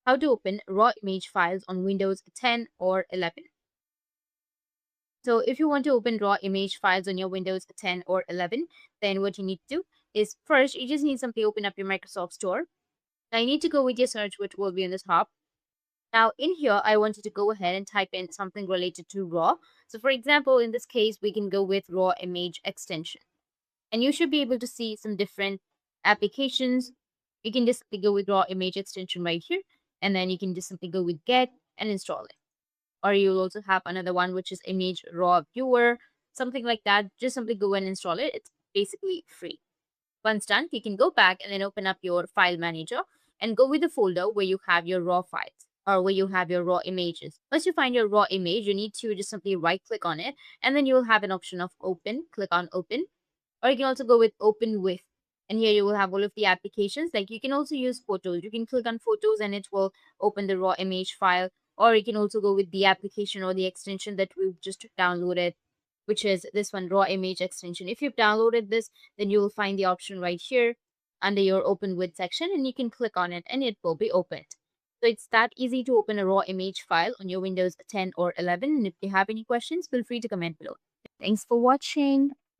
how to open raw image files on Windows 10 or 11. So if you want to open raw image files on your Windows 10 or 11, then what you need to do is first, you just need simply open up your Microsoft Store. Now you need to go with your search, which will be in the top. Now in here, I want you to go ahead and type in something related to raw. So for example, in this case, we can go with raw image extension. And you should be able to see some different applications. You can just simply go with raw image extension right here. And then you can just simply go with get and install it. Or you'll also have another one, which is image raw viewer, something like that. Just simply go and install it. It's basically free. Once done, you can go back and then open up your file manager and go with the folder where you have your raw files or where you have your raw images. Once you find your raw image, you need to just simply right click on it and then you will have an option of open. Click on open, or you can also go with open with. And here you will have all of the applications. Like you can also use photos. You can click on photos and it will open the raw image file. Or you can also go with the application or the extension that we've just downloaded, which is this one, raw image extension. If you've downloaded this, then you will find the option right here under your open with section and you can click on it and it will be opened. So it's that easy to open a raw image file on your Windows 10 or 11. And if you have any questions, feel free to comment below. Thanks for watching.